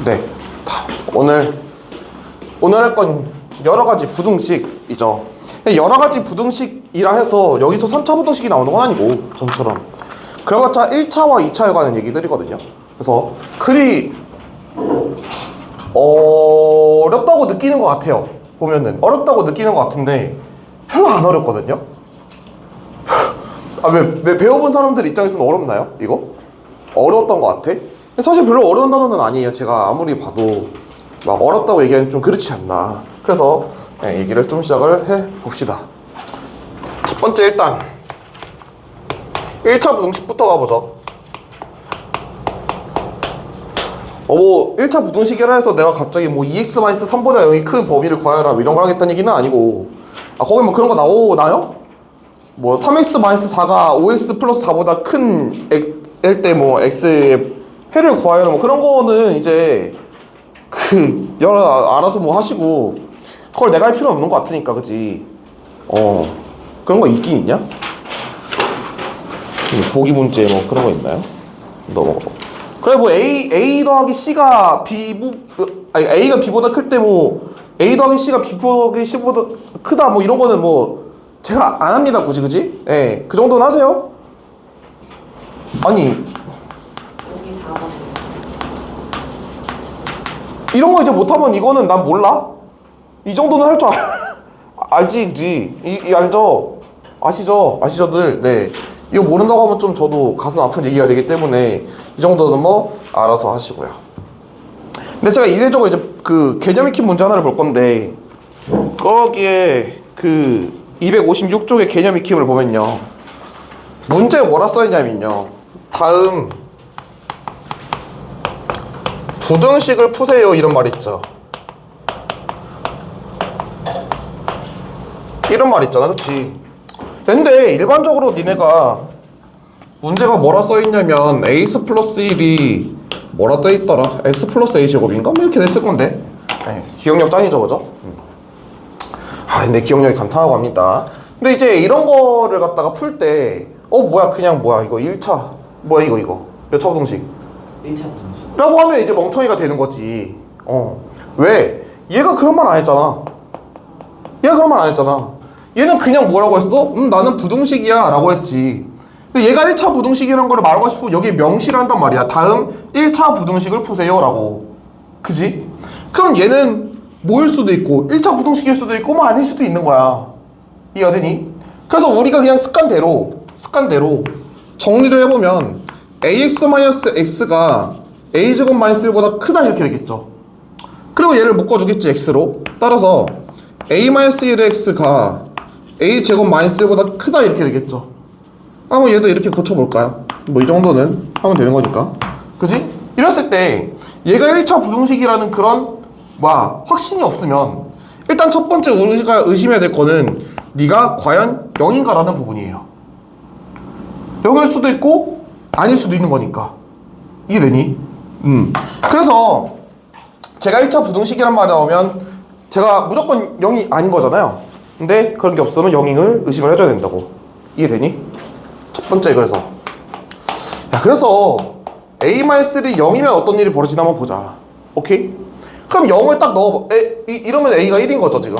네, 오늘 할 건 여러 가지 부등식이죠. 여러 가지 부등식이라 해서 여기서 3차 부등식이 나오는 건 아니고 전처럼 그래봤자 1차와 2차에 관한 얘기들이거든요. 그래서 그리 어렵다고 느끼는 것 같아요. 보면은 어렵다고 느끼는 것 같은데 별로 안 어렵거든요. 왜 배워본 사람들 입장에서는 어렵나요? 이거? 어려웠던 것 같아? 사실 별로 어려운 단어는 아니에요. 제가 아무리 봐도 막 어렵다고 얘기하면 좀 그렇지 않나. 그래서 얘기를 좀 시작을 해봅시다. 첫 번째, 일단 1차 부등식부터 가보죠. 뭐 1차 부등식이라 해서 내가 갑자기 뭐 2x-3보다 0이 큰 범위를 구하여라 이런 걸 하겠다는 얘기는 아니고, 거기 뭐 그런 거 나오나요? 뭐 3x-4가 5x 플러스 4보다 큰 L 때 뭐 x의 해를 구하여라 뭐 그런 거는 이제 알아서 뭐 하시고, 그걸 내가 할 필요는 없는 것 같으니까, 그치? 그런 거 있긴 있냐? 보기 문제 뭐 그런 거 있나요? 그래 뭐 A 더하기 C가 A가 B보다 클 때 뭐 A 더하기 C가 B 더하기 C보다 크다 뭐 이런 거는 뭐 제가 안 합니다, 굳이, 그지? 예, 그 정도는 하세요. 아니 이런 거 이제 못하면 이거는 난 몰라? 이 정도는 할 줄 알지, 그지? 알죠? 아시죠들? 네. 이거 모른다고 하면 좀 저도 가슴 아픈 얘기가 되기 때문에 이 정도는 뭐 알아서 하시고요. 근데 제가 이례적으로 이제 그 개념 익힌 문제 하나를 볼 건데, 거기에 그 256쪽의 개념 익힘을 보면요, 문제에 뭐라 써있냐면요, 다음 부등식을 푸세요 이런 말 있죠. 이런 말 있잖아, 그치? 근데 일반적으로 니네가 문제가 뭐라 써있냐면 ax 플러스 1이 뭐라 떠있더라? x 플러스 a 제곱인가? 뭐 이렇게 됐을 건데. 기억력 짱이죠, 그죠? 근데 기억력이 간단하고 합니다. 근데 이제 이런 거를 갖다가 풀 때 뭐야 그냥 뭐야 이거 1차 뭐야 이거 몇 차 부등식? 1차 부등식 라고 하면 이제 멍청이가 되는 거지. 왜? 얘가 그런 말 안 했잖아. 얘는 그냥 뭐라고 했어? 나는 부등식이야 라고 했지. 근데 얘가 1차 부등식이라는 걸 말하고 싶으면 여기에 명시를 한단 말이야. 다음 1차 부등식을 푸세요 라고. 그지? 그럼 얘는 뭐일 수도 있고 1차 부등식일 수도 있고 뭐 아닐 수도 있는 거야. 이해가 되니? 그래서 우리가 그냥 습관대로 정리를 해보면 ax-x가 a제곱-1보다 크다 이렇게 되겠죠. 그리고 얘를 묶어주겠지, x로. 따라서 a-1의 x가 a제곱-1보다 크다 이렇게 되겠죠. 한번 얘도 이렇게 고쳐볼까요? 뭐 이 정도는 하면 되는 거니까, 그지? 이랬을 때 얘가 1차 부등식이라는 그런 확신이 없으면 일단 첫 번째 우리가 의심해야 될 거는 네가 과연 0인가 라는 부분이에요. 0일 수도 있고 아닐 수도 있는 거니까. 이해되니? 그래서 제가 1차 부등식이란 말이 나오면 제가 무조건 0이 아닌 거잖아요. 근데 그런 게 없으면 0을 의심을 해줘야 된다고. 이해되니? 첫 번째, 그래서 a-3이 0이면 어떤 일이 벌어지나 한번 보자. 오케이? 그럼 0을 딱 넣어봐. 이러면 a가 1인 거죠, 지금.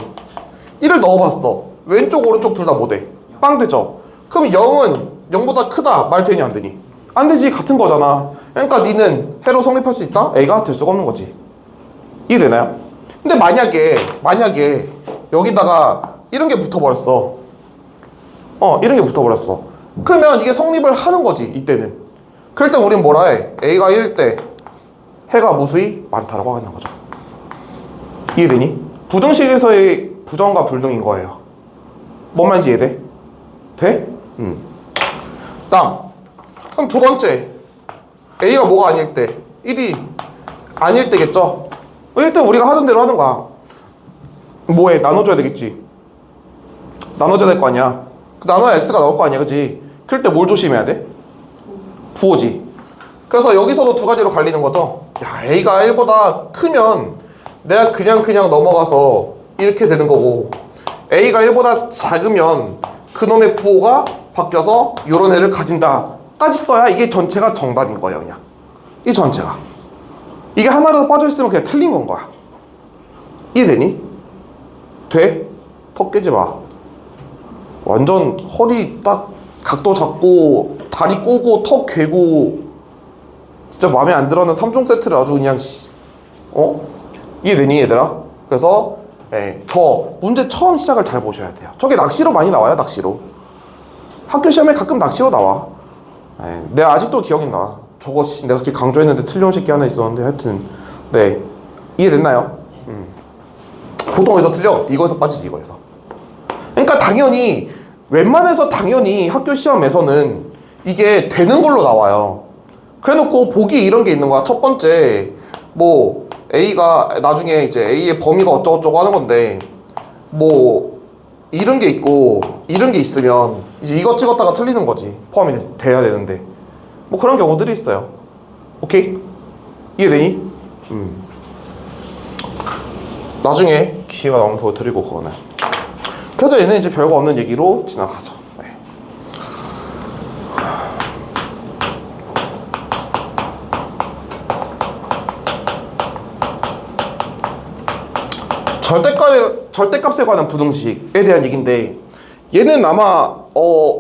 1을 넣어봤어. 왼쪽, 오른쪽 둘 다 뭐 돼? 빵 되죠? 그럼 0은 0보다 크다 말 되니 안 되니? 안 되지, 같은 거잖아. 그러니까 니는 해로 성립할 수 있다? a가 될 수가 없는 거지. 이해되나요? 근데 만약에 여기다가 이런 게 붙어버렸어. 이런 게 붙어버렸어. 그러면 이게 성립을 하는 거지, 이때는. 그럴 때 우린 뭐라 해? a가 1일 때 해가 무수히 많다라고 하는 거죠. 이해되니? 부등식에서의 부정과 불등인 거예요. 뭔 말인지 이해돼? 돼? 그럼 두 번째, a가 뭐가 아닐 때? 1이 아닐 때겠죠? 1때 우리가 하던 대로 하는 거야. 뭐해? 나눠줘야 되겠지. 나눠줘야 될 거 아니야. 나눠야 x가 나올 거 아니야, 그치? 그럴 때 뭘 조심해야 돼? 부호지. 그래서 여기서도 두 가지로 갈리는 거죠. a가 1보다 크면 내가 그냥 넘어가서 이렇게 되는 거고, a가 1보다 작으면 그놈의 부호가 바뀌어서 요런 애를 가진다 까지 써야 이게 전체가 정답인 거예요. 그냥 이 전체가. 이게 하나라도 빠져있으면 그냥 틀린 건 거야. 이해되니? 돼? 턱 깨지 마. 완전 허리 딱 각도 잡고 다리 꼬고 턱 괴고 진짜 마음에 안 들어하는 3종 세트를 아주 그냥 이해되니 얘들아? 그래서 저 문제 처음 시작을 잘 보셔야 돼요. 저게 낚시로 많이 나와요. 낚시로. 학교 시험에 가끔 낚시로 나와. 내가 아직도 기억이 나. 저거 내가 그렇게 강조했는데 틀려온 새끼 하나 있었는데 하여튼 네 이해됐나요? 보통 어디서 틀려? 이거에서 빠지지. 이거에서. 그러니까 당연히 웬만해서 당연히 학교 시험에서는 이게 되는 걸로 나와요. 그래놓고 보기 이런 게 있는 거야. 첫 번째 뭐 A가 나중에 이제 A의 범위가 어쩌고저쩌고 하는 건데 뭐 이런 게 있고 이런 게 있으면 이제 이거 찍었다가 틀리는 거지. 포함이 돼야 되는데 뭐 그런 경우들이 있어요. 오케이? 이해되니? 나중에 기회가 나오면 보여드리고 그거는. 그래도 얘는 이제 별거 없는 얘기로 지나가죠. 네. 절대값에 관한 부등식에 대한 얘기인데 얘는 아마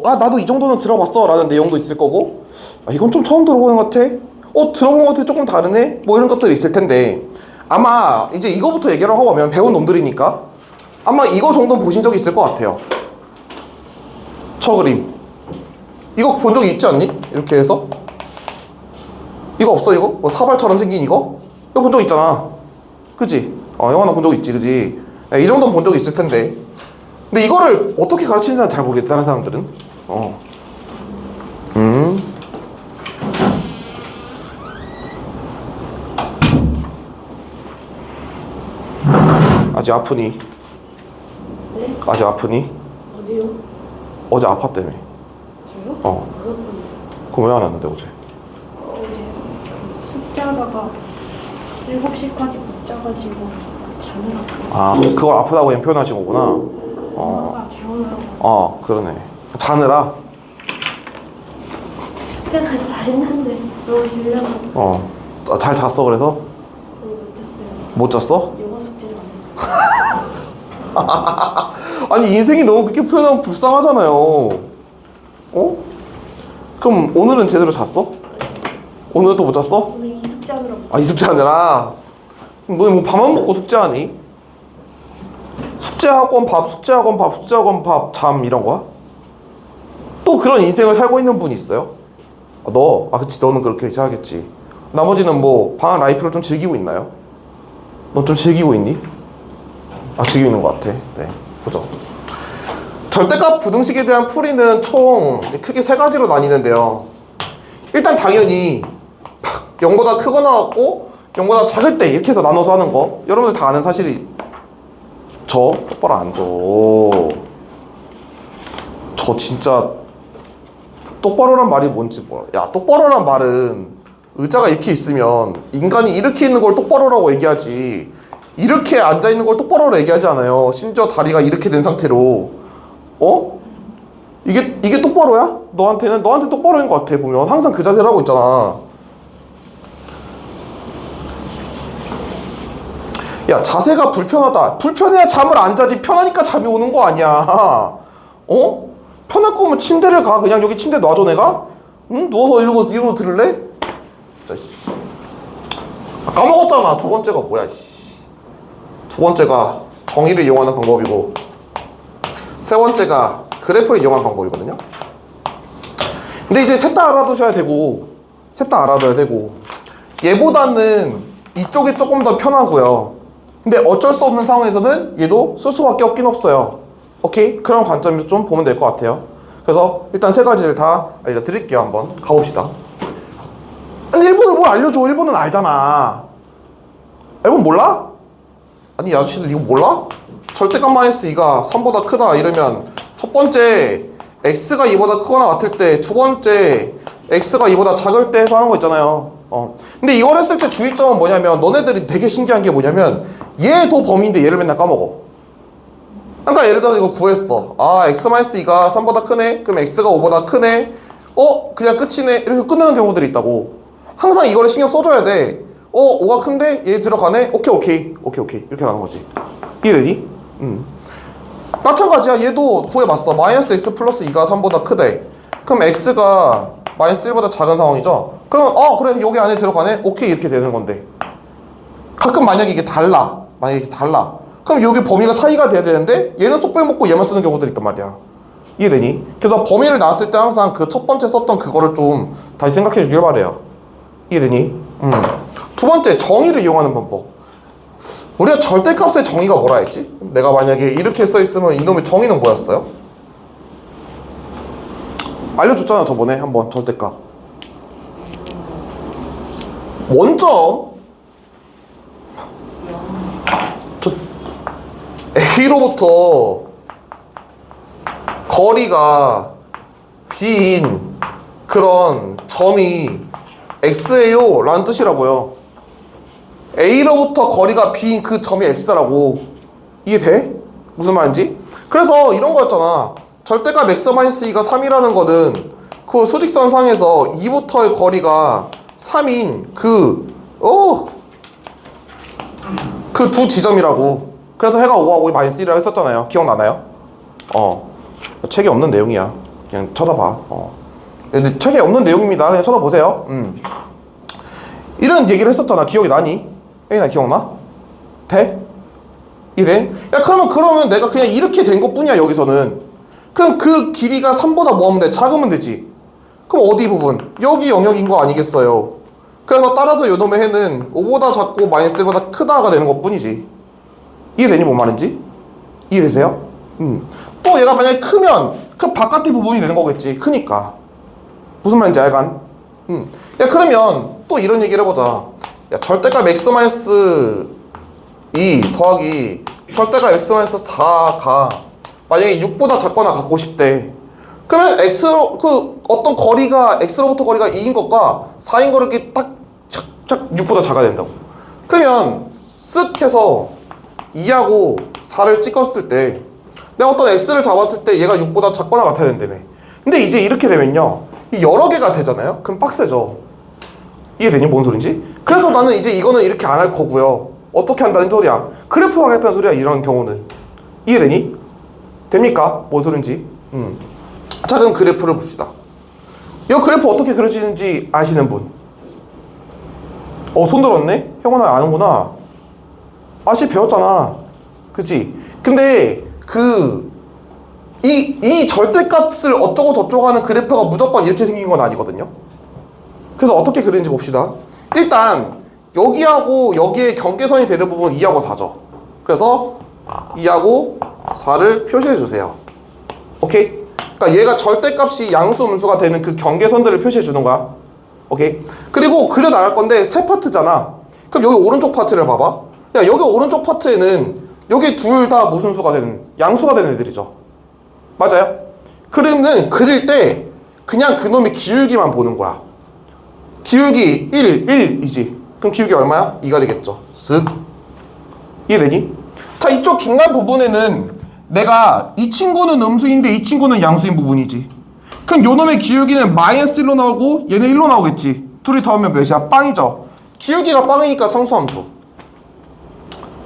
나도 이 정도는 들어봤어 라는 내용도 있을 거고 이건 좀 처음 들어보는 것 같아. 들어본 것 같아. 조금 다르네. 뭐 이런 것들이 있을 텐데 아마 이제 이거부터 얘기를 하고 가면 배운 놈들이니까 아마 이거 정도는 보신 적이 있을 것 같아요. 저 그림 이거 본 적이 있지 않니? 이렇게 해서 이거 없어? 이거? 뭐 사발처럼 생긴 이거? 이거 본 적 있잖아. 그치? 영화 나 본 적 있지. 그치? 이 정도는 본 적 있을 텐데 근데 이거를 어떻게 가르치는지는 잘 모르겠다. 다른 사람들은 아직 아프니? 네? 아직 아프니? 어디요? 어제 아팠다며. 저요? 그럼 왜 안 왔는데 어제? 어제 그 숙제하다가 7시까지 못 자가지고 자느라고. 그걸 아프다고 그냥 표현하신 거구나. 엄마가 재우느라고. 그러네. 자느라? 숙제까지 다 했는데 너무 질려서 잘 잤어 그래서? 못 잤어요. 못 잤어? 영어 숙제를 안 했어요. 아니 인생이 너무 그렇게 표현하면 불쌍하잖아요. 그럼 오늘은 제대로 잤어? 오늘은 또 못 잤어? 오늘 이 숙제하느라고. 이 숙제하느라? 너 뭐 밥만 먹고 숙제하니? 숙제학원 밥, 숙제학원 밥, 숙제학원 밥, 잠 이런 거야? 또 그런 인생을 살고 있는 분이 있어요? 그치 너는 그렇게 하겠지. 나머지는 뭐 방학 라이프를 좀 즐기고 있나요? 너 좀 즐기고 있니? 즐기고 있는 것 같아. 네, 보죠. 절대값 부등식에 대한 풀이는 총 크게 세 가지로 나뉘는데요. 일단 당연히 0보다 크거나 같고 0보다 작을 때 이렇게 해서 나눠서 하는 거 여러분들 다 아는 사실이 똑바로 앉아. 저 진짜 똑바로란 말이 뭔지 몰라. 야, 똑바로란 말은 의자가 이렇게 있으면 인간이 이렇게 있는 걸 똑바로라고 얘기하지 이렇게 앉아있는 걸 똑바로라고 얘기하지 않아요. 심지어 다리가 이렇게 된 상태로 이게 똑바로야? 너한테 똑바로인 것 같아. 보면 항상 그 자세를 하고 있잖아. 야, 자세가 불편하다. 불편해야 잠을 안 자지. 편하니까 잠이 오는 거 아니야. 편할 거면 침대를 가. 그냥 여기 침대 놔줘 내가? 응? 누워서 이러고 들을래? 진짜 까먹었잖아. 두 번째가 뭐야. 두 번째가 정의를 이용하는 방법이고 세 번째가 그래프를 이용하는 방법이거든요. 근데 이제 셋 다 알아두셔야 되고 셋 다 알아둬야 되고 얘보다는 이쪽이 조금 더 편하고요. 근데 어쩔 수 없는 상황에서는 얘도 쓸 수밖에 없긴 없어요. 오케이? 그런 관점에서 좀 보면 될 것 같아요. 그래서 일단 세 가지를 다 알려드릴게요. 한번 가봅시다. 근데 1번을 뭘 알려줘. 1번은 알잖아. 1번 몰라? 아니 이 아저씨들 이거 몰라? 절대값 마이너스 2가 3보다 크다 이러면 첫 번째 x가 2보다 크거나 같을 때, 두 번째 x가 2보다 작을 때 해서 하는 거 있잖아요. 근데 이걸 했을 때 주의점은 뭐냐면 너네들이 되게 신기한 게 뭐냐면 얘도 범위인데 얘를 맨날 까먹어. 그러니까 예를 들어서 이거 구했어. x-2가 3보다 크네? 그럼 x가 5보다 크네? 그냥 끝이네? 이렇게 끝내는 경우들이 있다고. 항상 이거를 신경 써줘야 돼. 5가 큰데 얘 들어가네? 오케이 이렇게 가는 거지. 이해되니? 마찬가지야. 얘도 구해봤어. 마이너스 x 플러스 2가 3보다 크대. 그럼 x가 마이너스 1보다 작은 상황이죠. 그러면 그래 여기 안에 들어가네? 오케이 이렇게 되는 건데, 가끔 만약에 이게 달라. 그럼 여기 범위가 사이가 돼야 되는데 얘는 쏙 빼먹고 얘만 쓰는 경우들이 있단 말이야. 이해되니? 그래서 범위를 나왔을 때 항상 그 첫 번째 썼던 그거를 좀 다시 생각해 주길 바래요. 이해되니? 두 번째, 정의를 이용하는 방법. 우리가 절대값의 정의가 뭐라 했지? 내가 만약에 이렇게 써있으면 이놈의 정의는 뭐였어요? 알려줬잖아 저번에 한번. 절대값 원점 A로부터 거리가 B인 그런 점이 X예요 라는 뜻이라고요. A로부터 거리가 B인 그 점이 X라고. 이해돼? 무슨 말인지? 그래서 이런 거였잖아. 절대값 X-2가 3이라는 거는 그 수직선 상에서 2부터의 거리가 3인 그 두 지점이라고. 그래서 해가 5하고 마이너스 1이라고 했었잖아요. 기억나나요? 책에 없는 내용이야. 그냥 쳐다봐. 근데 책에 없는 내용입니다. 그냥 쳐다보세요. 이런 얘기를 했었잖아. 기억이 나니? 나 기억나? 돼? 이래? 야 그러면 내가 그냥 이렇게 된 것 뿐이야 여기서는. 그럼 그 길이가 3보다 뭐 하면 돼? 작으면 되지. 그럼 어디 부분? 여기 영역인 거 아니겠어요? 그래서 따라서 요놈의 해는 5보다 작고 마이너스 1보다 크다가 되는 것 뿐이지. 이해되니 뭔 말인지? 이해되세요? 또 얘가 만약에 크면 그 바깥의 부분이 되는 거겠지. 크니까. 무슨 말인지 알간? 야 그러면 또 이런 얘기를 해보자. 야 절대값 x-2 더하기 절대값 x-4가 만약에 6보다 작거나 같고 싶대. 그러면 어떤 거리가 x로부터 거리가 2인 것과 4인 거를 이렇게 딱 6보다 작아야 된다고. 그러면 쓱 해서 2하고 4를 찍었을 때 내가 어떤 x를 잡았을 때 얘가 6보다 작거나 같아야 된다며. 근데 이제 이렇게 되면요 이 여러 개가 되잖아요. 그럼 빡세죠. 이해되니? 뭔 소린지? 그래서 나는 이제 이거는 이렇게 안 할 거고요. 어떻게 한다는 소리야? 그래프로 하겠다는 소리야. 이런 경우는. 이해되니? 됩니까? 뭔 소린지? 자 그럼 그래프를 봅시다. 이 그래프 어떻게 그려지는지 아시는 분? 손 들었네? 형아 아는구나. 배웠잖아. 그치? 근데 이 절대값을 어쩌고 저쩌고 하는 그래프가 무조건 이렇게 생긴 건 아니거든요. 그래서 어떻게 그리는지 봅시다. 일단 여기하고 여기에 경계선이 되는 부분 2하고 4죠. 그래서 2하고 4를 표시해 주세요. 오케이? 그러니까 얘가 절대값이 양수 음수가 되는 그 경계선들을 표시해 주는 거야. 오케이? 그리고 그려 나갈 건데 세 파트잖아. 그럼 여기 오른쪽 파트를 봐봐. 야 여기 오른쪽 파트에는 여기 둘 다 무슨 수가 되는, 양수가 되는 애들이죠. 맞아요? 그러면 그릴 때 그냥 그놈의 기울기만 보는 거야. 기울기 1이지. 그럼 기울기 얼마야? 2가 되겠죠. 쓱. 이해되니? 자 이쪽 중간 부분에는 내가 이 친구는 음수인데 이 친구는 양수인 부분이지. 그럼 요놈의 기울기는 마이너스 1로 나오고 얘는 1로 나오겠지. 둘이 더하면 몇이야? 빵이죠. 기울기가 빵이니까 상수함수.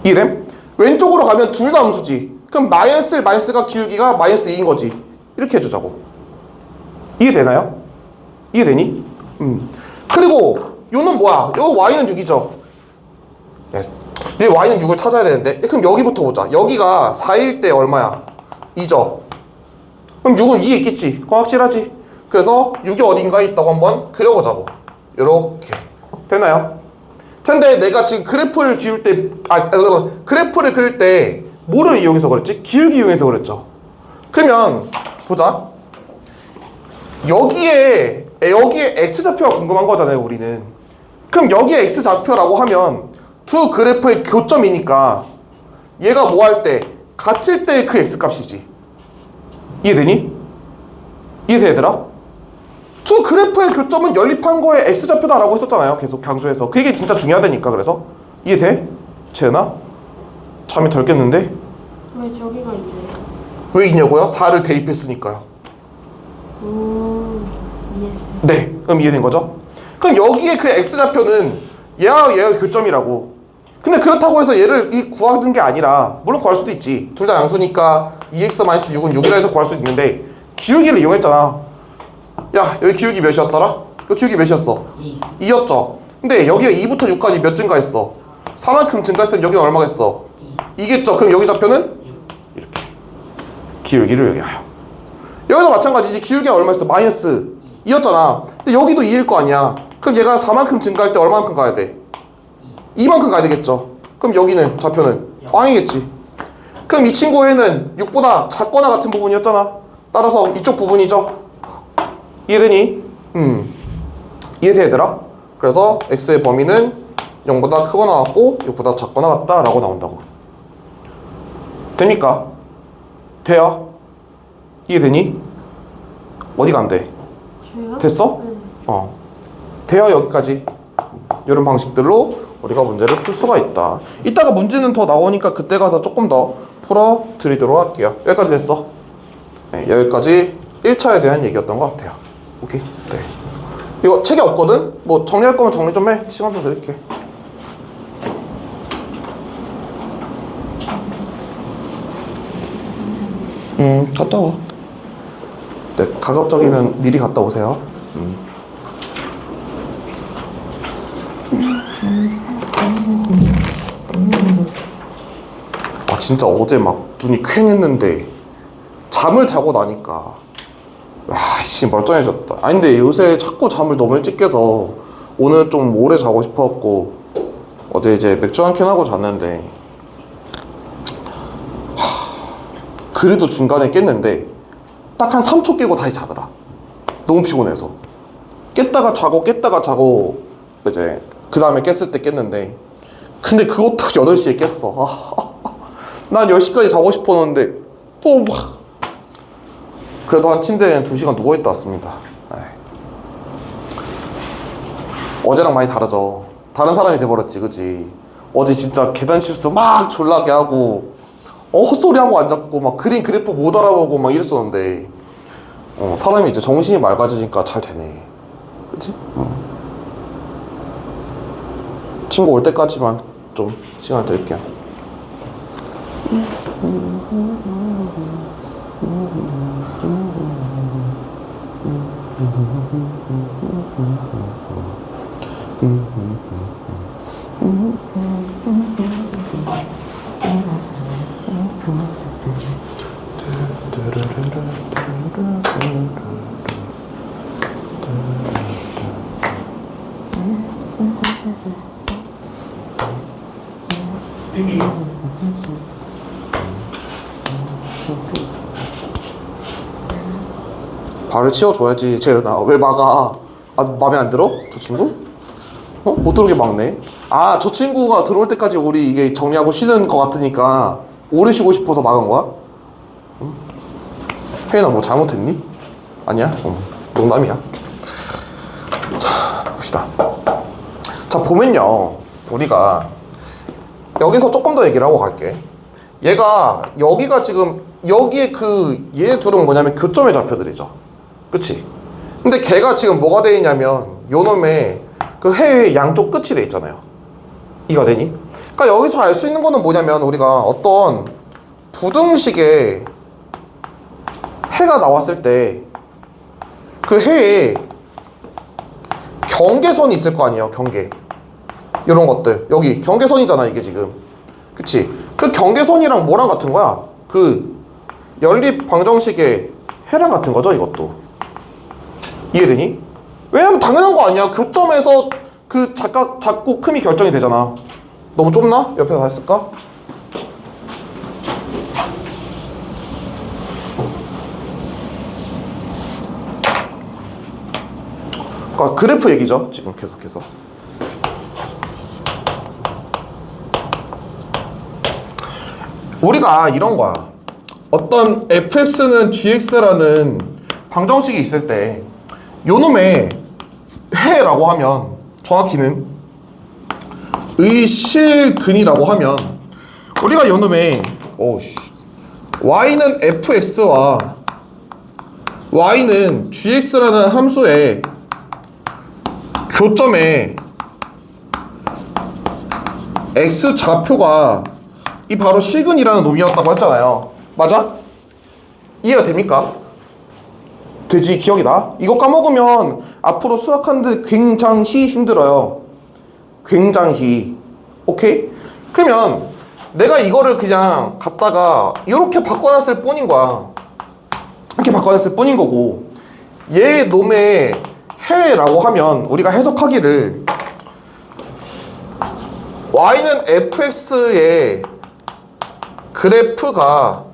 이해됨? 왼쪽으로 가면 둘 다 음수지. 그럼 마이너스가 기울기가 마이너스 2인 거지. 이렇게 해주자고. 이해되나요? 이해되니? 그리고 요는 뭐야? 요 y는 6이죠. 얘 y는 6을 찾아야 되는데. 그럼 여기부터 보자. 여기가 4일 때 얼마야? 2죠. 그럼 6은 2에 있겠지. 그거 확실하지? 그래서 6이 어딘가에 있다고 한번 그려보자고. 요렇게. 되나요? 근데 내가 지금 그래프를 그릴 때 뭐를 이용해서 그랬지? 기울기 이용해서 그랬죠. 그러면 보자. 여기에 x좌표가 궁금한 거잖아요 우리는. 그럼 여기에 x좌표라고 하면 두 그래프의 교점이니까 얘가 뭐 할 때? 같을 때 그 x값이지. 이해되니? 이해돼 얘들아? 두 그래프의 교점은 연립한 거에 x좌표다 라고 했었잖아요. 계속 강조해서. 그 얘기 진짜 중요하다니까. 그래서 이해돼? 채은아? 잠이 덜 깼는데? 왜 저기가 있네? 왜 있냐고요? 4를 대입했으니까요. 이해했어요. 네, 그럼 이해된 거죠? 그럼 여기에 그 x좌표는 얘가 교점이라고. 근데 그렇다고 해서 얘를 구하는 게 아니라, 물론 구할 수도 있지. 둘 다 양수니까 2x-6은 6이라 해서 구할 수 있는데 기울기를 이용했잖아. 야, 여기 기울기 몇이었더라? 여기 기울기 몇이었어? 2였죠. 근데 여기가 2부터 6까지 몇 증가했어? 4만큼 증가했으면 여기는 얼마겠어? 2겠죠. 그럼 여기 좌표는? 이렇게 기울기를 여기 하여. 여기도 마찬가지지. 기울기가 얼마였어? 마이너스 2였잖아. 근데 여기도 2일 거 아니야. 그럼 얘가 4만큼 증가할 때 얼마만큼 가야 돼? 2만큼 가야 되겠죠. 그럼 여기는 좌표는 꽝이겠지. 그럼 이 친구에는 6보다 작거나 같은 부분이었잖아. 따라서 이쪽 부분이죠. 이해되니? 이해돼 얘들아? 그래서 x의 범위는 0보다 크거나 같고 6보다 작거나 같다 라고 나온다고. 됩니까? 돼요? 이해되니? 어디가 안 돼? 저요? 됐어? 네. 돼요. 여기까지. 이런 방식들로 우리가 문제를 풀 수가 있다. 이따가 문제는 더 나오니까 그때 가서 조금 더 풀어 드리도록 할게요. 여기까지 됐어? 네, 여기까지 1차에 대한 얘기였던 것 같아요. 오케이? 네. 이거 책이 없거든? 뭐 정리할 거면 정리 좀 해. 시간 좀 드릴게. 갔다 와. 네, 가급적이면 미리 갔다 오세요. 아, 진짜 어제 막 눈이 퀭했는데 잠을 자고 나니까 씨 멀쩡해졌다. 아니 근데 요새 자꾸 잠을 너무 일찍 깨서 오늘 좀 오래 자고 싶어갖고 어제 이제 맥주 한 캔 하고 잤는데 그래도 중간에 깼는데 딱 한 3초 깨고 다시 자더라. 너무 피곤해서 깼다가 자고 이제 그 다음에 깼을 때 깼는데 근데 그것도 8시에 깼어. 난 10시까지 자고 싶었는데 또 막 그래도 한 침대에 2시간 누워있다 왔습니다. 에이. 어제랑 많이 다르죠. 다른 사람이 돼버렸지, 그치? 어제 진짜 계단 실수 막 졸라게 하고 헛소리하고 앉았고 막 그래프 못 알아보고 막 이랬었는데 사람이 이제 정신이 맑아지니까 잘 되네. 그치? 친구 올 때까지만 좀 시간 드릴게요. 발을 치워줘야지. 재은아 왜 막아? 아 맘에 안 들어? 저 친구? 못 들어오게 막네. 아 저 친구가 들어올 때까지 우리 이게 정리하고 쉬는 거 같으니까 오래 쉬고 싶어서 막은 거야? 응? 혜인아 뭐 잘못했니? 아니야? 농담이야. 자 봅시다. 자 보면요 우리가 여기서 조금 더 얘기를 하고 갈게. 얘가 여기가 지금 여기에 얘 둘은 뭐냐면 교점의 좌표들이죠. 그치? 근데 걔가 지금 뭐가 돼 있냐면 요놈의 그 해의 양쪽 끝이 돼 있잖아요. 이가 되니? 그러니까 여기서 알 수 있는 거는 뭐냐면 우리가 어떤 부등식의 해가 나왔을 때 그 해에 경계선이 있을 거 아니에요. 경계 이런 것들 여기 경계선이잖아 이게 지금. 그치? 그 경계선이랑 뭐랑 같은 거야? 그 연립 방정식의 해랑 같은 거죠 이것도. 이해되니? 왜냐면 당연한 거 아니야. 교점에서 그 작고 큼이 결정이 되잖아. 너무 좁나? 옆에서 다 했을까? 그러니까 그래프 얘기죠 지금 계속해서. 우리가 이런 거야. 어떤 fx는 gx라는 방정식이 있을 때 요놈의 해라고 하면 정확히는 의실근이라고 하면 우리가 요놈의 y는 fx와 y는 gx라는 함수의 교점의 x 좌표가 이 바로 실근이라는 놈이었다고 했잖아요. 맞아? 이해가 됩니까? 되지? 기억이 나? 이거 까먹으면 앞으로 수학하는데 굉장히 힘들어요. 굉장히. 오케이? 그러면 내가 이거를 그냥 갖다가 이렇게 바꿔놨을 뿐인 거야. 이렇게 바꿔놨을 뿐인 거고, 얘 놈의 해라고 하면 우리가 해석하기를 y는 fx의 그래프가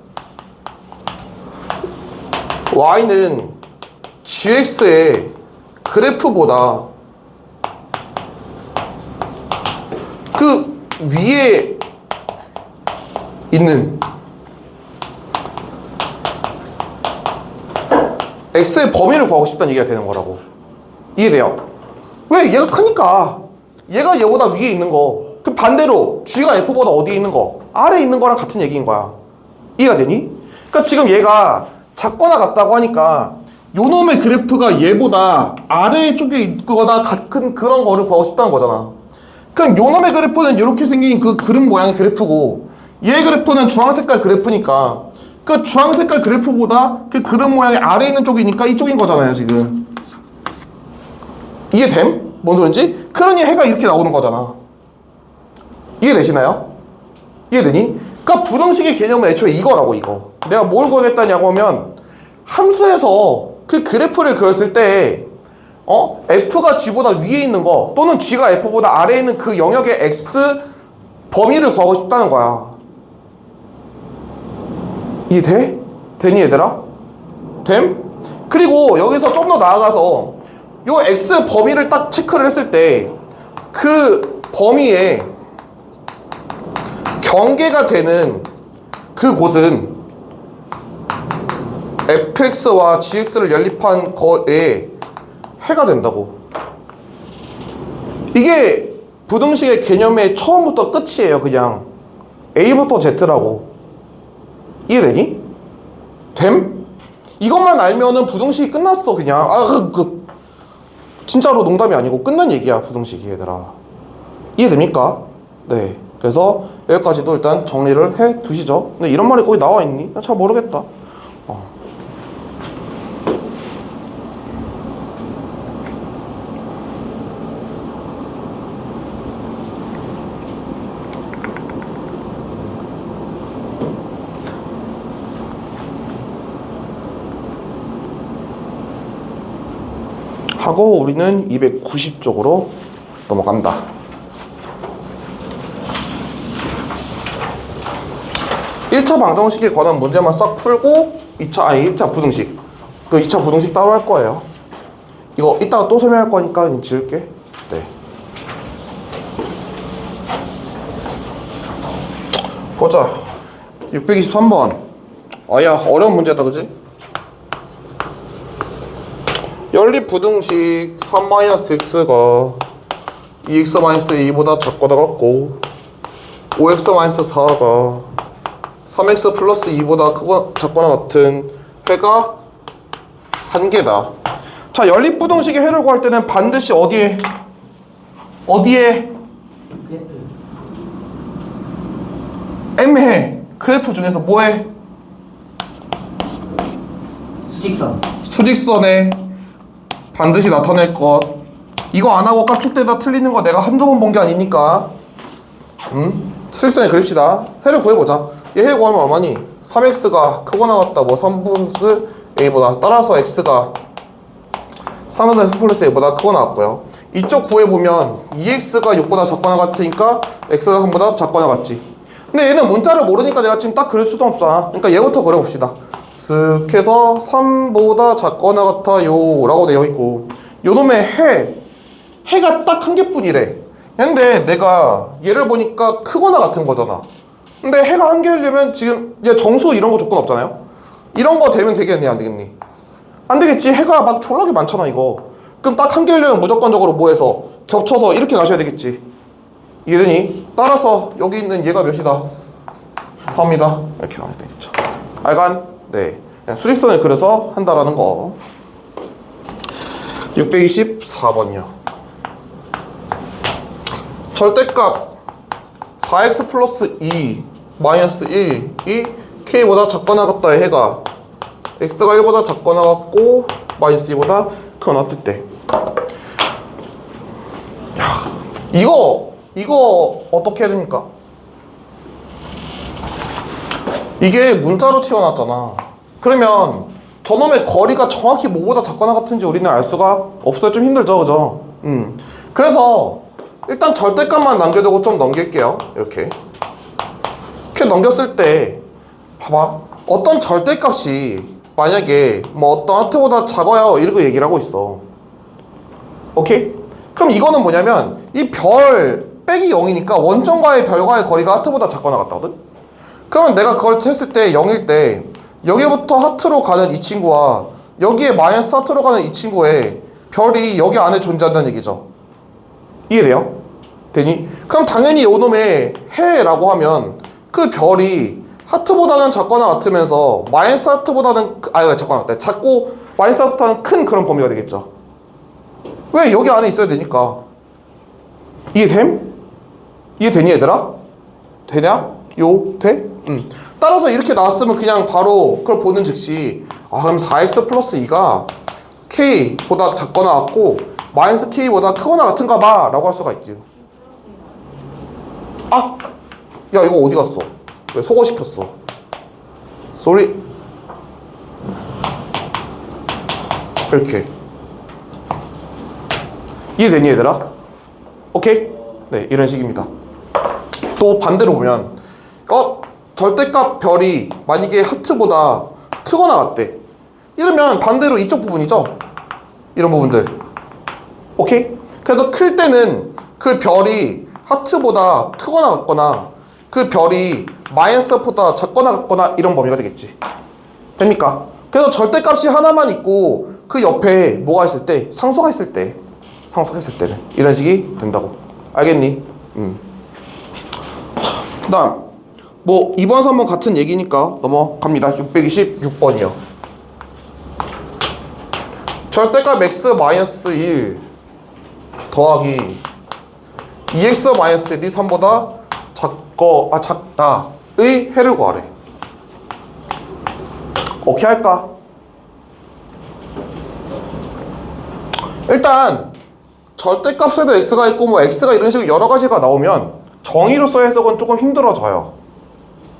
y는 gx의 그래프보다 그 위에 있는 x의 범위를 구하고 싶다는 얘기가 되는 거라고. 이해돼요? 왜? 얘가 크니까. 얘가 얘보다 위에 있는 거. 그 반대로 g가 f보다 어디에 있는 거? 아래에 있는 거랑 같은 얘기인 거야. 이해가 되니? 그러니까 지금 얘가 작거나 같다고 하니까 요놈의 그래프가 얘보다 아래 쪽에 있거나 같은 그런 거를 구하고 싶다는 거잖아. 그럼 요놈의 그래프는 이렇게 생긴 그 그림 모양의 그래프고, 얘 그래프는 주황색깔 그래프니까 그 주황색깔 그래프보다 그 그림 모양의 아래에 있는 쪽이니까 이쪽인 거잖아요 지금. 이해됨? 뭔 소린지? 그러니 해가 이렇게 나오는 거잖아. 이해되시나요? 이해되니? 그러니까 부등식의 개념은 애초에 이거라고. 이거 내가 뭘 구하겠다냐고 하면 함수에서 그 그래프를 그렸을 때 f가 g보다 위에 있는 거 또는 g가 f보다 아래에 있는 그 영역의 x 범위를 구하고 싶다는 거야. 이해돼? 되니 얘들아? 됨? 그리고 여기서 좀 더 나아가서 요 x 범위를 딱 체크를 했을 때 그 범위에 경계가 되는 그 곳은 fx와 gx를 연립한 거에 해가 된다고. 이게 부등식의 개념의 처음부터 끝이에요. 그냥 A부터 Z라고. 이해되니? 됨? 이것만 알면은 부등식이 끝났어. 그냥 진짜로 농담이 아니고 끝난 얘기야 부등식이. 얘들아 이해됩니까? 네. 그래서 여기까지도 일단 정리를 해 두시죠. 근데 이런 말이 거기 나와 있니? 잘 모르겠다. 하고 우리는 290쪽으로 넘어간다. 1차 방정식에 관한 문제만 싹 풀고 1차 부등식. 그 2차 부등식 따로 할 거예요. 이거 이따가 또 설명할 거니까 지울게. 네. 보자. 623번. 야, 어려운 문제다, 그지? 연립 부등식 3-x가 2x-2보다 작거나 같고 5x-4가 3x 플러스 2보다 작거나 같은 해가 한 개다. 자, 연립 부등식의 해를 구할 때는 반드시 어디에 애매해. 그래프 중에서 뭐해? 수직선에 반드시 나타낼 것. 이거 안 하고 깍죽대다 틀리는 거 내가 한두 번 본 게 아니니까. 수직선에 그립시다. 해를 구해보자. 얘 해 구하면 얼마니? 3x가 크거나 같다. 뭐 3분의 a보다. 따라서 x가 3분의 3 플러스 a보다 크거나 같고요. 이쪽 구해보면 2x가 6보다 작거나 같으니까 x가 3보다 작거나 같지. 근데 얘는 문자를 모르니까 내가 지금 딱 그릴 수도 없잖아. 그러니까 얘부터 그려봅시다. 쓱 해서 3보다 작거나 같아요 라고 되어있고, 요놈의 해가 딱 한 개뿐이래. 근데 내가 얘를 보니까 크거나 같은 거잖아. 근데 해가 한 개려면 지금 얘 정수 이런 거 조건 없잖아요. 이런 거 되면 되겠니 안 되겠니? 안 되겠지. 해가 막 졸라게 많잖아 이거. 그럼 딱 한 개려면 무조건적으로 뭐 해서 겹쳐서 이렇게 가셔야 되겠지. 이해되니? 따라서 여기 있는 얘가 몇이다? 3이다. 이렇게 가면 되겠죠. 알간? 네. 그냥 수직선을 그려서 한다라는 거. 624번이요. 절대값 4x 플러스 2 마이너스 1이 k보다 작거나 같다의 해가 x가 1보다 작거나 같고 마이너스 2보다 크거나 같을 때. 이거 어떻게 해야 됩니까? 이게 문자로 튀어나왔잖아. 그러면 저놈의 거리가 정확히 뭐보다 작거나 같은지 우리는 알 수가 없어요. 좀 힘들죠, 그죠? 그래서 일단 절대값만 남겨두고 좀 넘길게요. 이렇게 넘겼을 때 봐봐, 어떤 절대값이 만약에 뭐 어떤 하트보다 작아요 이러고 얘기를 하고 있어. 오케이? 그럼 이거는 뭐냐면 이 별 빼기 0이니까 원점과의 별과의 거리가 하트보다 작거나 같다거든? 그러면 내가 그걸 했을 때 0일 때 여기부터 하트로 가는 이 친구와 여기에 마이너스 하트로 가는 이 친구의 별이 여기 안에 존재한다는 얘기죠. 이해돼요? 되니? 그럼 당연히 요놈의 해라고 하면 그 별이 하트보다는 작거나 같으면서 마이너스 하트보다는 작거나 같다. 작고 마이너스 하트보다는 큰 그런 범위가 되겠죠. 왜? 여기 안에 있어야 되니까. 이해됨? 이해되니 얘들아? 되냐? 돼? 따라서 이렇게 나왔으면 그냥 바로 그걸 보는 즉시 그럼 4x 플러스 2가 k보다 작거나 같고 마이너스 k보다 크거나 같은가 봐 라고 할 수가 있지. 야 이거 어디 갔어? 왜 속어시켰어? 쏘리. 이렇게 이해되니 얘들아? 오케이? 네, 이런 식입니다. 또 반대로 보면 절대값 별이 만약에 하트보다 크거나 같대. 이러면 반대로 이쪽 부분이죠? 이런 부분들. 오케이? 그래서 클 때는 그 별이 하트보다 크거나 같거나 그 별이 마이너스보다 작거나 같거나 이런 범위가 되겠지. 됩니까? 그래서 절대값이 하나만 있고 그 옆에 뭐가 있을 때? 상수가 있을 때. 상수가 있을 때는 이런 식이 된다고. 알겠니? 그 다음 뭐 2번 3번 같은 얘기니까 넘어갑니다. 626번이요. 절대값 x 마이너스 1 더하기 2x 마이너스 1이 3보다 작다의 해를 구하래. 어떻게 할까? 일단 절대값에도 x가 있고 뭐 x가 이런 식으로 여러 가지가 나오면 정의로서의 해석은 조금 힘들어져요.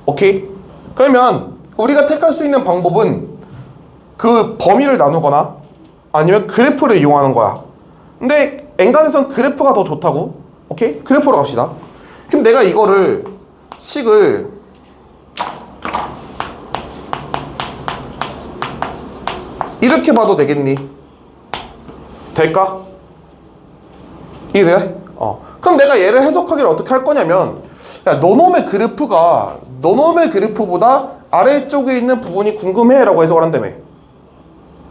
오케이? 그러면 우리가 택할 수 있는 방법은 그 범위를 나누거나 아니면 그래프를 이용하는 거야. 근데 엔간에선 그래프가 더 좋다고? 오케이? 그래프로 갑시다. 그럼 내가 이거를 식을 이렇게 봐도 되겠니? 될까? 이해돼? 그럼 내가 얘를 해석하기를 어떻게 할 거냐면 야, 너놈의 그래프보다 아래쪽에 있는 부분이 궁금해 라고 해석을 한다며.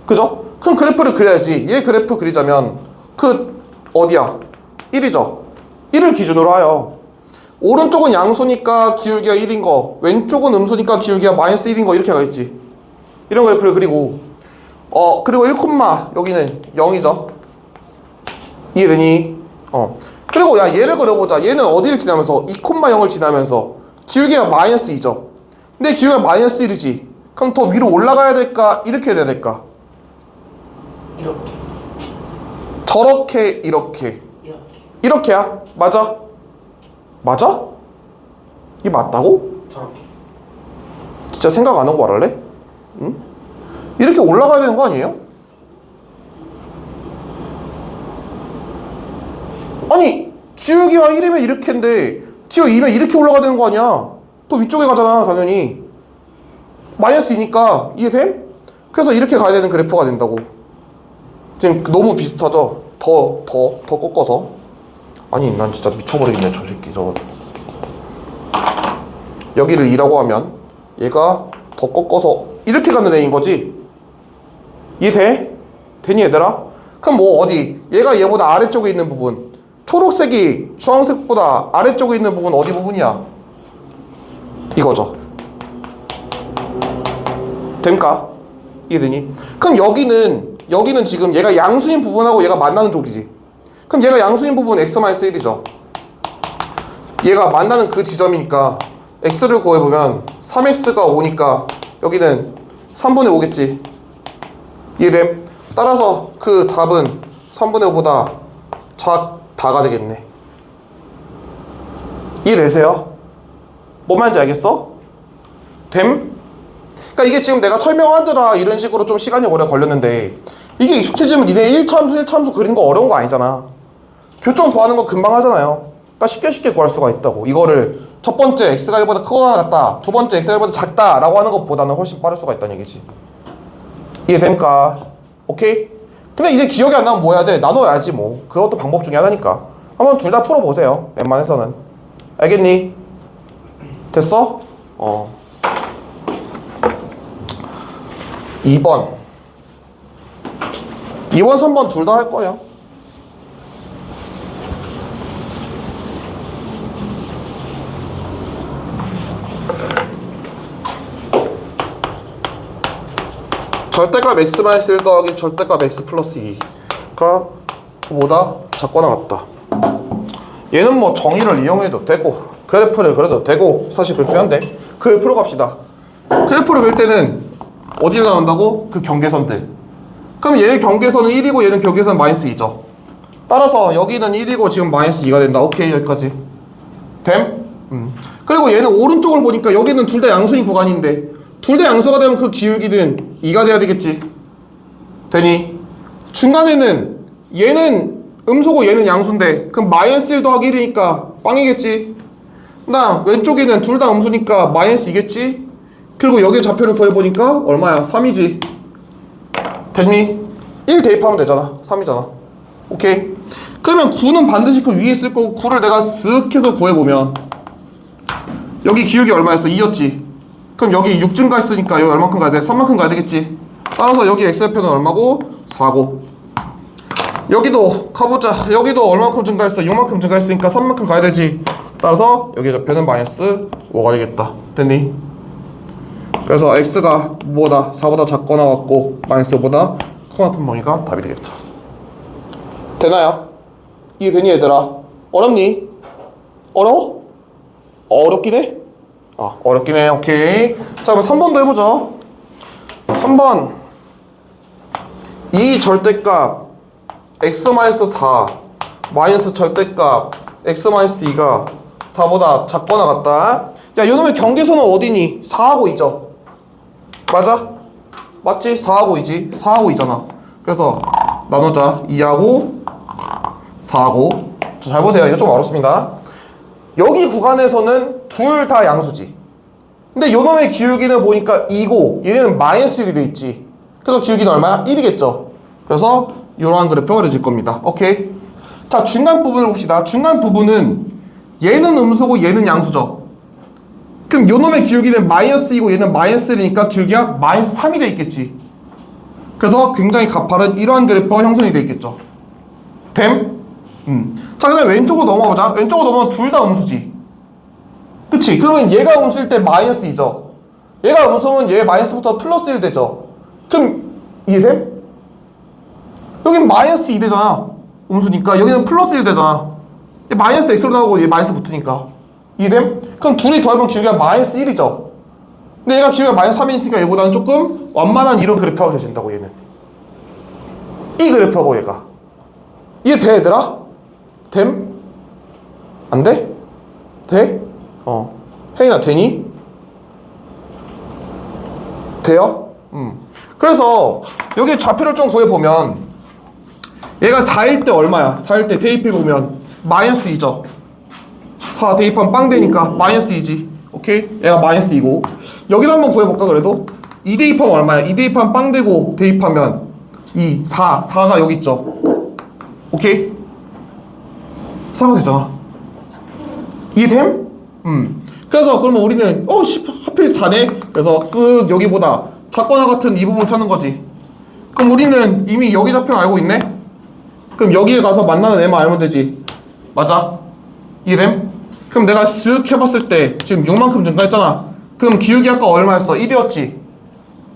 그죠? 그럼 그래프를 그려야지. 얘 그래프 그리자면 어디야? 1이죠. 1을 기준으로 하여 오른쪽은 양수니까 기울기가 1인 거, 왼쪽은 음수니까 기울기가 마이너스 1인 거 이렇게 가겠지. 이런 그래프를 그리고 그리고 1, 여기는 0이죠. 이해되니? 그리고 야 얘를 그려보자. 얘는 어디를 지나면서 2,0을 지나면서 기울기가 마이너스 2죠. 근데 기울기가 마이너스 1이지. 그럼 더 위로 올라가야 될까? 이렇게 해야 될까? 이렇게. 저렇게 이렇게. 이렇게야? 맞아? 맞아? 이게 맞다고? 저렇게. 진짜 생각 안 하고 말할래? 응? 이렇게 올라가야 되는 거 아니에요? 아니 기울기가 1이면 이렇게인데 기울기 2면 이렇게 올라가야 되는 거 아니야. 또 위쪽에 가잖아 당연히. 마이너스 2니까 이해됨? 그래서 이렇게 가야 되는 그래프가 된다고. 지금 너무 비슷하죠? 더 꺾어서. 아니 난 진짜 미쳐버리겠네 저 새끼 저거. 여기를 2라고 하면 얘가 더 꺾어서 이렇게 가는 애인 거지. 이해돼? 되니 얘들아? 그럼 뭐 어디 얘가 얘보다 아래쪽에 있는 부분, 초록색이 주황색보다 아래쪽에 있는 부분 어디 부분이야? 이거죠. 됩니까? 이해되니? 그럼 여기는 지금 얘가 양수인 부분하고 얘가 만나는 쪽이지. 그럼 얘가 양수인 부분 x-1이죠. 얘가 만나는 그 지점이니까 x를 구해보면 3x가 5니까 여기는 3분의 5겠지. 이해됨? 따라서 그 답은 3분의 5보다 작다가 되겠네. 이해되세요? 뭔 말인지 알겠어? 됨? 그러니까 이게 지금 내가 설명하느라 이런 식으로 좀 시간이 오래 걸렸는데 이게 익숙해지면 니네 1참수 1참수 그리는 거 어려운 거 아니잖아. 교점 구하는 거 금방 하잖아요. 그러니까 쉽게 구할 수가 있다고. 이거를 첫 번째 x가 1보다 크거나 같다, 두 번째 x가 1보다 작다 라고 하는 것보다는 훨씬 빠를 수가 있다는 얘기지. 이해됩니까? 오케이? 근데 이제 기억이 안 나면 뭐 해야 돼? 나눠야지 뭐. 그것도 방법 중에 하나니까. 한번 둘 다 풀어보세요. 웬만해서는. 알겠니? 됐어? 2번 3번 둘 다 할 거예요. 절대값 x-1 더하기 절대값 x 플러스 2가 9보다 작거나 같다. 얘는 뭐 정의를 이용해도 되고 그래프를 그려도 되고 사실 그렇긴 한데 그래프로 갑시다. 그래프를 그릴 때는 어디를 나온다고? 그 경계선들. 그럼 얘의 경계선은 1이고 얘는 경계선 마이너스 2죠. 따라서 여기는 1이고 지금 마이너스 2가 된다. 오케이, 여기까지 됨? 그리고 얘는 오른쪽을 보니까 여기는 둘 다 양수인 구간인데 둘 다 양수가 되면 그 기울기는 2가 돼야 되겠지. 되니? 중간에는 얘는 음수고 얘는 양수인데 그럼 마이너스 1 더하기 1이니까 빵이겠지. 그 다음 왼쪽에는 둘 다 음수니까 마이너스 2겠지. 그리고 여기 좌표를 구해보니까 얼마야? 3이지. 됐니? 1 대입하면 되잖아. 3이잖아. 오케이. 그러면 9는 반드시 그 위에 있을 거고 9를 내가 쓱 해서 구해보면 여기 기울기 얼마였어? 2였지. 그럼 여기 6 증가했으니까 여기 얼마큼 가야 돼? 3만큼 가야 되겠지. 따라서 여기 x좌표는 얼마고? 4고. 여기도 가보자. 여기도 얼마큼 증가했어? 6만큼 증가했으니까 3만큼 가야 되지. 따라서 여기 좌표는 마이너스 5가 되겠다. 됐니? 그래서 x가 뭐보다 4보다 작거나 같고 마이너스 5보다 크거나 같은 범위가 답이 되겠죠. 되나요? 이해되니 얘들아? 어렵니? 어려워? 어렵긴 해? 어렵긴 해. 오케이. 자, 그럼 3번도 해보죠. 3번 이 절대값 x-4 마이너스 절대값 x-2가 4보다 작거나 같다. 야, 요놈의 경계선은 어디니? 4하고 2죠. 맞아? 맞지? 4하고 2지. 4하고 2잖아. 그래서 나누자. 2하고 4하고. 잘 보세요. 이거 좀 어렵습니다. 여기 구간에서는 둘 다 양수지. 근데 요놈의 기울기는 보니까 2고 얘는 마이너스 1이 돼 있지. 그래서 기울기는 얼마야? 1이겠죠. 그래서 이러한 그래프가 그려질 겁니다. 오케이. 자, 중간 부분을 봅시다. 중간 부분은 얘는 음수고 얘는 양수죠. 그럼 요놈의 기울기는 마이너스 2고 얘는 마이너스 1이니까 기울기가 마이너스 3이 돼 있겠지. 그래서 굉장히 가파른 이러한 그래프가 형성이 돼 있겠죠. 됨? 자, 그 다음에 왼쪽으로 넘어가보자. 왼쪽으로 넘어가면 둘 다 음수지. 그치? 그러면 얘가 음수일 때 마이너스 2죠. 얘가 음수면 얘 마이너스부터 플러스 1 되죠. 그럼 이해됨? 여긴 마이너스 2 되잖아. 음수니까. 여기는 플러스 1 되잖아. 얘 마이너스 x로 나오고 얘 마이너스 붙으니까. 이해됨? 그럼 둘이 더하면 기울기가 마이너스 1이죠. 근데 얘가 기울기가 마이너스 3이니까 얘보다는 조금 완만한 이런 그래프가 되신다고 얘는. 이 그래프하고 얘가. 이해돼 얘들아? 됨? 안 돼? 돼? 혜인아 되니? 돼요? 그래서 여기 좌표를 좀 구해보면 얘가 4일 때 얼마야? 4일 때 대입해보면 마이너스 2죠. 4 대입하면 빵 되니까 마이너스 2지. 오케이? 얘가 마이너스 2고 여기도 한번 구해볼까 그래도? 2 대입하면 얼마야? 2 대입하면 빵 되고 대입하면 2, 4가 여기 있죠. 오케이? 4가 되잖아. 이해됨? 그래서 그러면 우리는 하필 4네? 그래서 쓱 여기보다 작거나 같은 이 부분 찾는 거지. 그럼 우리는 이미 여기 좌표는 알고 있네? 그럼 여기에 가서 만나는 애만 알면 되지. 맞아? 이해됨? 그럼 내가 쓱 해봤을 때 지금 6만큼 증가했잖아. 그럼 기울기 아까 얼마였어? 1이었지?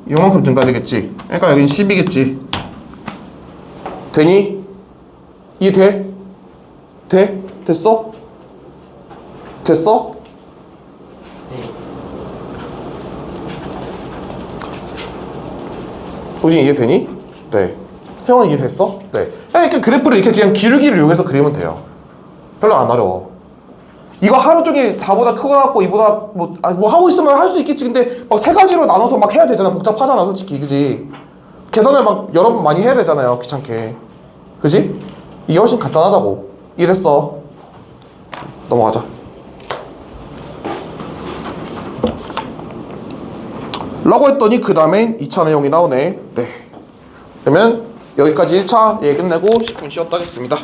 6만큼 증가되겠지. 그러니까 여긴 10이겠지. 되니? 이해돼? 돼? 됐어? 됐어? 네. 우진 이해되니? 네. 혜원 이해됐어? 네. 이렇게 그래프를 이렇게 그냥 기울기를 이용해서 그리면 돼요. 별로 안 어려워. 이거 하루 종일 4보다 크거나 2보다 뭐 하고 있으면 할 수 있겠지. 근데 막 세 가지로 나눠서 막 해야 되잖아. 복잡하잖아, 솔직히. 그지? 계산을 막 여러 번 많이 해야 되잖아요. 귀찮게. 그지? 이게 훨씬 간단하다고. 이해됐어? 넘어가자. 라고 했더니 그 다음엔 2차 내용이 나오네. 네. 그러면 여기까지 1차 얘기 끝내고 10분 쉬었다 하겠습니다.